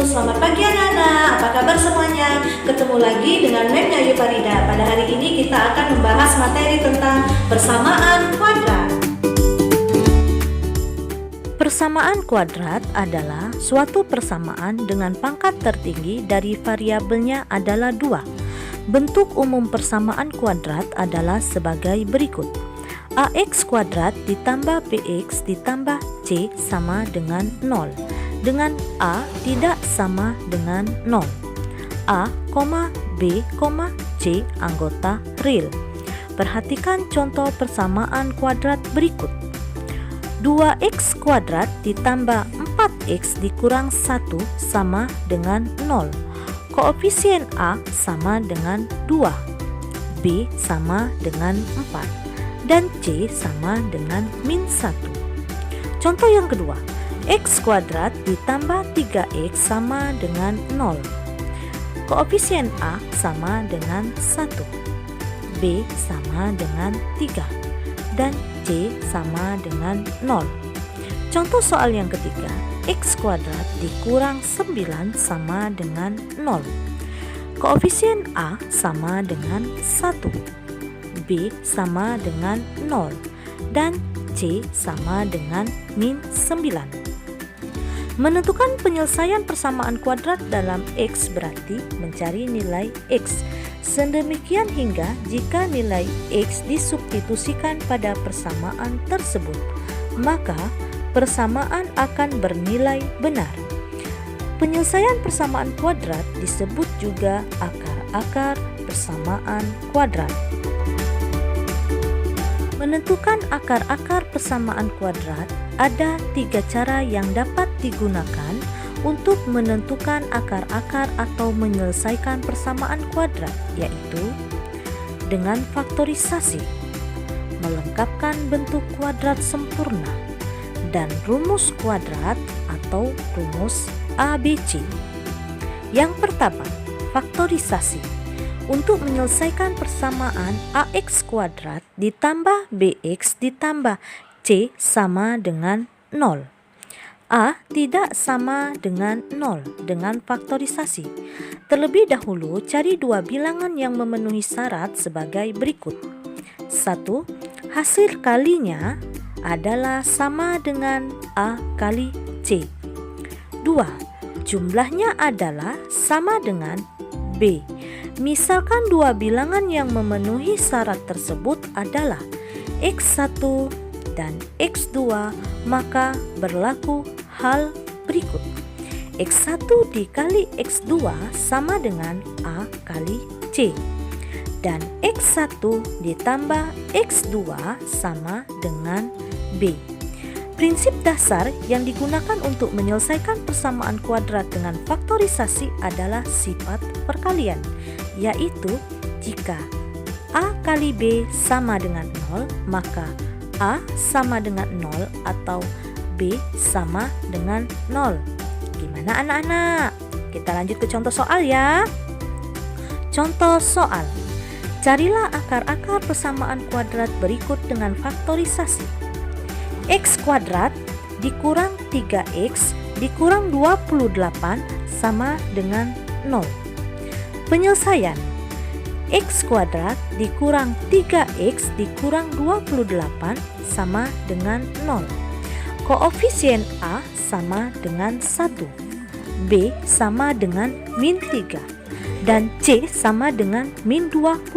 selamat pagi anak-anak. Apa kabar semuanya? Ketemu lagi dengan Mem Yayu Farida. Pada hari ini kita akan membahas materi tentang persamaan kuadrat. Persamaan kuadrat adalah suatu persamaan dengan pangkat tertinggi dari variabelnya adalah 2. Bentuk umum persamaan kuadrat adalah sebagai berikut. AX kuadrat ditambah BX ditambah C sama dengan 0. Dengan A tidak sama dengan 0. A, B, C anggota real. Perhatikan contoh persamaan kuadrat berikut. 2x kuadrat ditambah 4x dikurang 1 sama dengan 0. Koefisien A sama dengan 2. B sama dengan 4. Dan C sama dengan min 1. Contoh yang kedua. X kuadrat ditambah 3x sama dengan 0. Koefisien A sama dengan 1. B sama dengan 3. Dan C sama dengan 0. Contoh soal yang ketiga. X kuadrat dikurang 9 sama dengan 0. Koefisien A sama dengan 1. B sama dengan 0. Dan C sama dengan min 9. Menentukan penyelesaian persamaan kuadrat dalam X berarti mencari nilai X. Sedemikian hingga jika nilai X disubstitusikan pada persamaan tersebut, maka persamaan akan bernilai benar. Penyelesaian persamaan kuadrat disebut juga akar-akar persamaan kuadrat. Menentukan akar-akar persamaan kuadrat, ada 3 cara yang dapat digunakan untuk menentukan akar-akar atau menyelesaikan persamaan kuadrat, yaitu dengan faktorisasi, melengkapkan bentuk kuadrat sempurna, dan rumus kuadrat atau rumus ABC. Yang pertama, faktorisasi. Untuk menyelesaikan persamaan AX kuadrat ditambah BX ditambah C sama dengan 0. A tidak sama dengan 0 dengan faktorisasi. Terlebih dahulu cari 2 bilangan yang memenuhi syarat sebagai berikut. 1. Hasil kalinya adalah sama dengan A kali C. 2. Jumlahnya adalah sama dengan B. Misalkan 2 bilangan yang memenuhi syarat tersebut adalah X1 dan X2, maka berlaku hal berikut. X1 dikali X2 sama dengan A kali C. Dan X1 ditambah X2 sama dengan B. Prinsip dasar yang digunakan untuk menyelesaikan persamaan kuadrat dengan faktorisasi adalah sifat perkalian, yaitu jika A kali B sama dengan 0, maka A sama dengan 0 atau B sama dengan 0. Gimana anak-anak? Kita lanjut ke contoh soal ya. Contoh soal. Carilah akar-akar persamaan kuadrat berikut dengan faktorisasi. X kuadrat dikurang 3X dikurang 28 sama dengan 0. Penyelesaian. X kuadrat dikurang 3X dikurang 28 sama dengan 0. Koefisien A sama dengan 1. B sama dengan min 3. Dan C sama dengan min 28.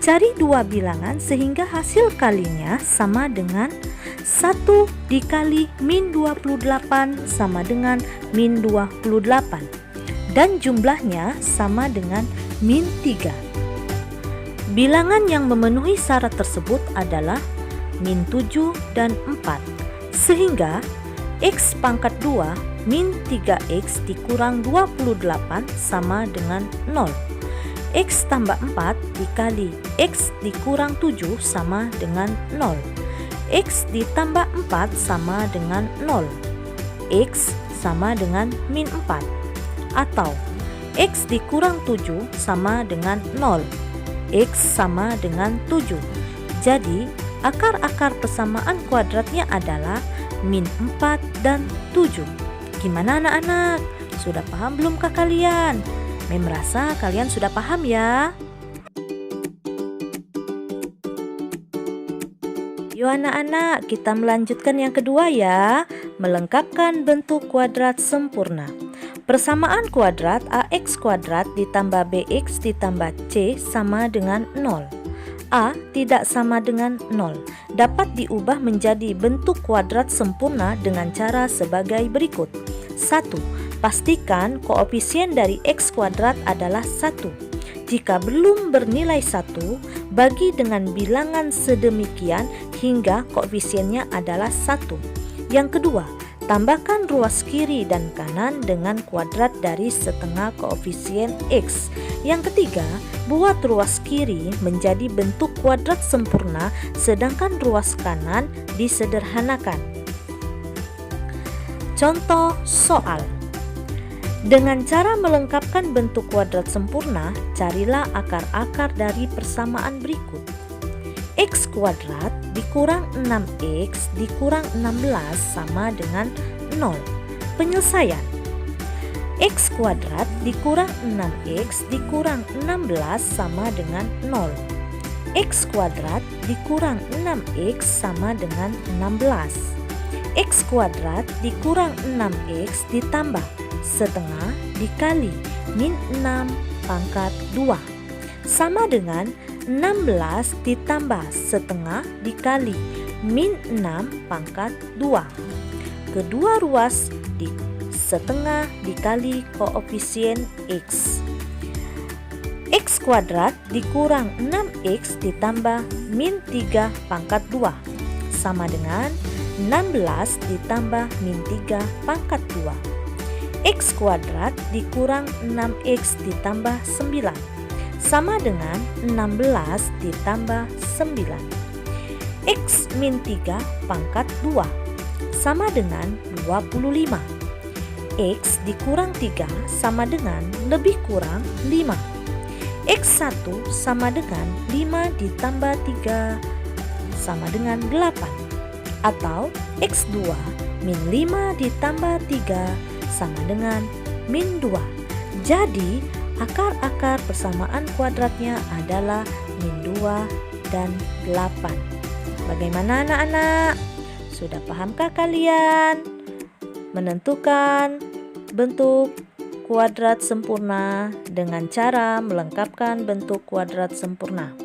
Cari 2 bilangan sehingga hasil kalinya sama dengan 1 dikali min 28 sama dengan min 28. Dan jumlahnya sama dengan min 3. Bilangan yang memenuhi syarat tersebut adalah min 7 dan 4. Sehingga X pangkat 2 min 3X dikurang 28 sama dengan 0. X tambah 4 dikali X dikurang 7 sama dengan 0. X ditambah 4 sama dengan 0. X sama dengan min 4. Atau X dikurang 7 sama dengan 0. X sama dengan 7. Jadi akar-akar persamaan kuadratnya adalah min 4 dan 7. Gimana anak-anak? Sudah paham belumkah kalian? Mem rasa kalian sudah paham ya. Yuk anak-anak, kita melanjutkan yang kedua ya. Melengkapkan bentuk kuadrat sempurna. Persamaan kuadrat AX kuadrat ditambah BX ditambah C sama dengan 0. A tidak sama dengan 0. Dapat diubah menjadi bentuk kuadrat sempurna dengan cara sebagai berikut. 1. Pastikan koefisien dari X kuadrat adalah 1. Jika belum bernilai 1, bagi dengan bilangan sedemikian hingga koefisiennya adalah 1. Yang kedua, tambahkan ruas kiri dan kanan dengan kuadrat dari setengah koefisien X. Yang ketiga, buat ruas kiri menjadi bentuk kuadrat sempurna sedangkan ruas kanan disederhanakan. Contoh soal. Dengan cara melengkapkan bentuk kuadrat sempurna, carilah akar-akar dari persamaan berikut. X kuadrat dikurang 6X dikurang 16 sama dengan 0. Penyelesaian. X kuadrat dikurang 6X dikurang 16 sama dengan 0. X kuadrat dikurang 6X sama dengan 16. X kuadrat dikurang 6X ditambah setengah dikali min 6 pangkat 2 sama dengan 16 ditambah setengah dikali min 6 pangkat 2. Kedua ruas di setengah dikali koefisien X. X kuadrat dikurang 6X ditambah min 3 pangkat 2 sama dengan 16 ditambah min 3 pangkat 2. X kuadrat dikurang 6X ditambah 9 sama dengan 16 ditambah 9. X min 3 pangkat 2 sama dengan 25. X dikurang 3 sama dengan lebih kurang 5. X1 sama dengan 5 ditambah 3 sama dengan 8. Atau X2 min 5 ditambah 3 sama dengan min 2. Jadi akar-akar persamaan kuadratnya adalah min 2 dan 8. Bagaimana anak-anak? Sudah pahamkah kalian menentukan bentuk kuadrat sempurna dengan cara melengkapkan bentuk kuadrat sempurna?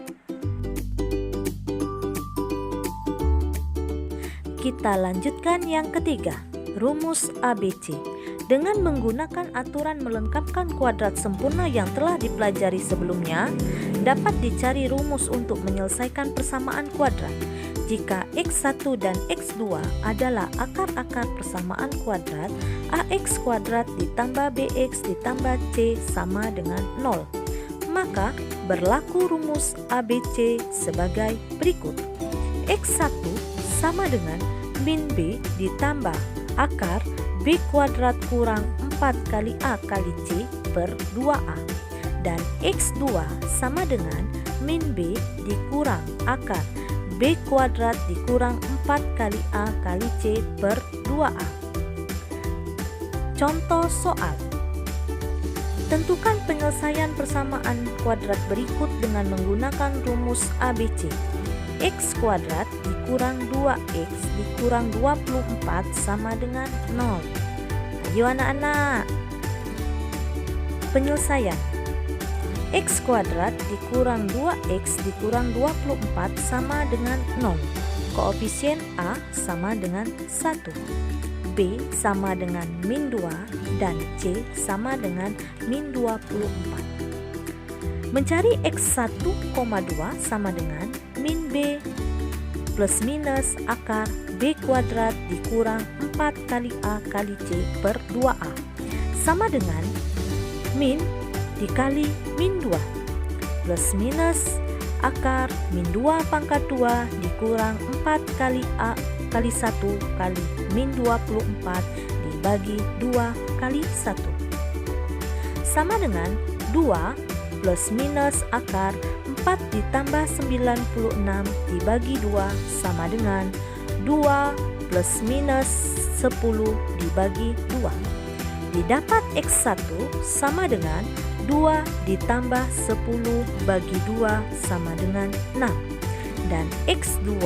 Kita lanjutkan yang ketiga, rumus ABC. Dengan menggunakan aturan melengkapkan kuadrat sempurna yang telah dipelajari sebelumnya, dapat dicari rumus untuk menyelesaikan persamaan kuadrat. Jika X1 dan X2 adalah akar-akar persamaan kuadrat, AX kuadrat ditambah BX ditambah C sama dengan 0. Maka berlaku rumus ABC sebagai berikut. X1 sama dengan min B ditambah akar B kuadrat kurang 4 kali A kali C per 2A. Dan X2 sama dengan min B dikurang akar B kuadrat dikurang 4 kali A kali C per 2A. Contoh soal. Tentukan penyelesaian persamaan kuadrat berikut dengan menggunakan rumus ABC. X kuadrat dikurang 2X dikurang 24 sama dengan 0. Ayo anak-anak. Penyelesaian. X kuadrat dikurang 2X dikurang 24 sama dengan 0. Koefisien A sama dengan 1. B sama dengan min 2 dan C sama dengan min 24. Mencari X1,2 sama dengan min B plus minus akar B kuadrat dikurang 4 kali A kali C per 2A sama dengan min dikali min 2 plus minus akar min 2 pangkat 2 dikurang 4 kali A kali 1 kali min 24 dibagi 2 kali 1 sama dengan 2 plus minus akar 4 ditambah 96 dibagi 2 sama dengan 2 plus minus 10 dibagi 2. Didapat X1 sama dengan 2 ditambah 10 bagi 2 sama dengan 6. Dan X2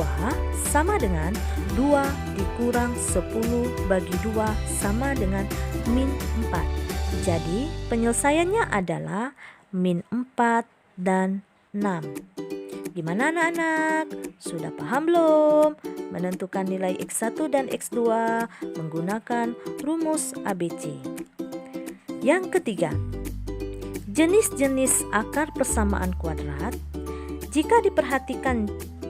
sama dengan 2 dikurang 10 bagi 2 sama dengan min 4. Jadi penyelesaiannya adalah min 4 dan 6. Gimana anak-anak? Sudah paham belum? Menentukan nilai X1 dan X2 menggunakan rumus ABC. Yang ketiga, jenis-jenis akar persamaan kuadrat. Jika diperhatikan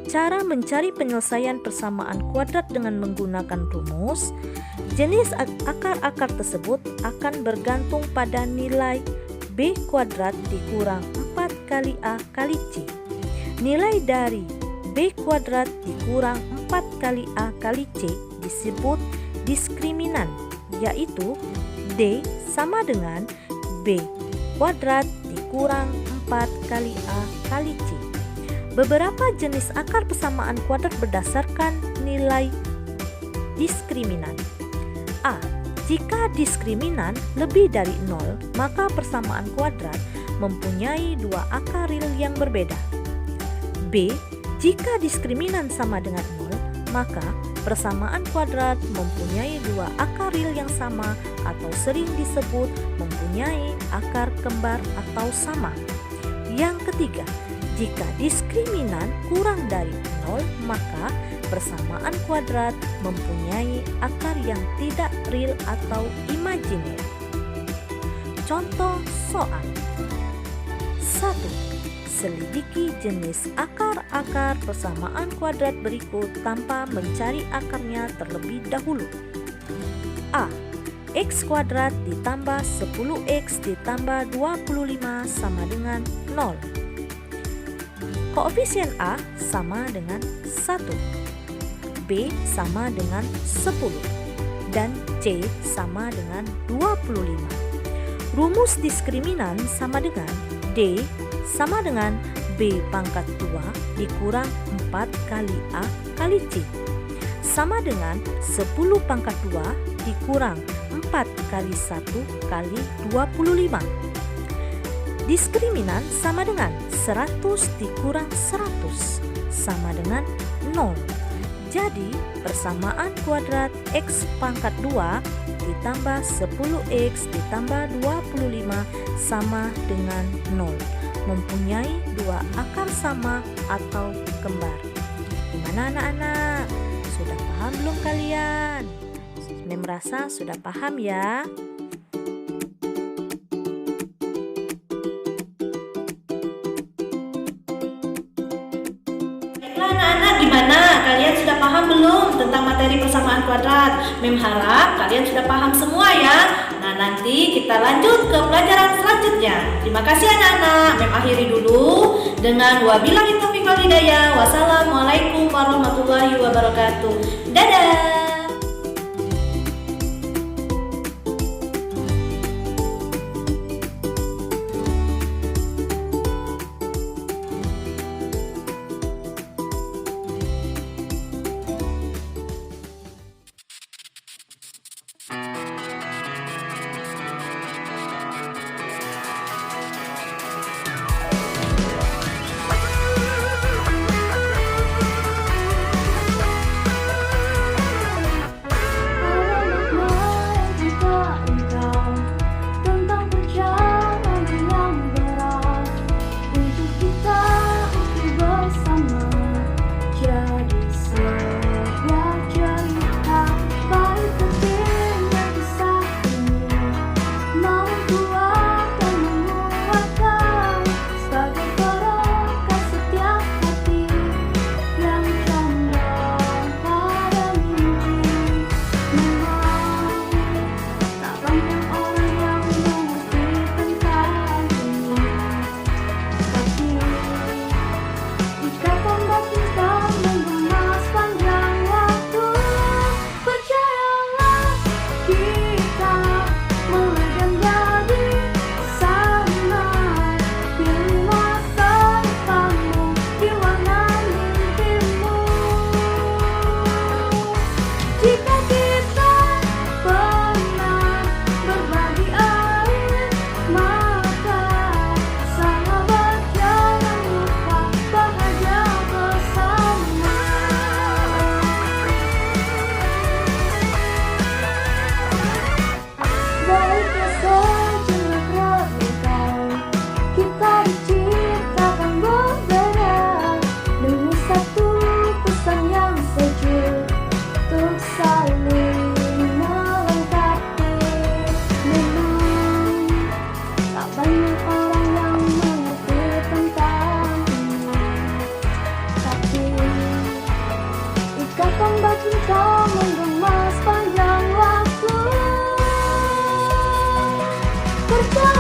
cara mencari penyelesaian persamaan kuadrat dengan menggunakan rumus, jenis akar-akar tersebut akan bergantung pada nilai B kuadrat dikurang 4 kali A kali C. Nilai dari B kuadrat dikurang 4 kali A kali C disebut diskriminan, yaitu D sama dengan B kuadrat dikurang 4 kali A kali C. Beberapa jenis akar persamaan kuadrat berdasarkan nilai diskriminan. A. Jika diskriminan lebih dari 0, maka persamaan kuadrat mempunyai dua akar real yang berbeda. B. Jika diskriminan sama dengan 0, maka persamaan kuadrat mempunyai dua akar real yang sama atau sering disebut mempunyai akar kembar atau sama. Yang ketiga, jika diskriminan kurang dari 0, maka persamaan kuadrat mempunyai akar yang tidak real atau imajiner. Contoh soal. 1. Selidiki jenis akar-akar persamaan kuadrat berikut tanpa mencari akarnya terlebih dahulu. A. X kuadrat ditambah 10X ditambah 25 sama dengan 0. Koefisien A sama dengan 1. B sama dengan 10. Dan C sama dengan 25. Rumus diskriminan sama dengan D sama dengan B pangkat 2 dikurang 4 kali A kali C. Sama dengan 10 pangkat 2 dikurang 4 kali 1 kali 25. Diskriminan sama dengan 100 dikurang 100 sama dengan 0. Jadi persamaan kuadrat X pangkat 2 ditambah 10X ditambah 25 sama dengan 0. Mempunyai dua akar sama atau kembar. Gimana anak-anak? Sudah paham belum kalian? Saya merasa sudah paham ya. Baiklah anak-anak, gimana? Kalian sudah paham belum tentang materi persamaan kuadrat? Mem harap kalian sudah paham semua ya. Nah, nanti kita lanjut ke pelajaran selanjutnya. Terima kasih anak-anak. Mem akhiri dulu dengan wabillahi taufiq wal hidayah. Wassalamualaikum warahmatullahi wabarakatuh. Dadah. sejenak renungkan, kita diciptakan berbeda demi satu pesan yang sejuk untuk saling melengkapi. Memang tak banyak orang yang mengerti tentang ini, tapi ikatan bacinta menggema sepanjang waktu. Percaya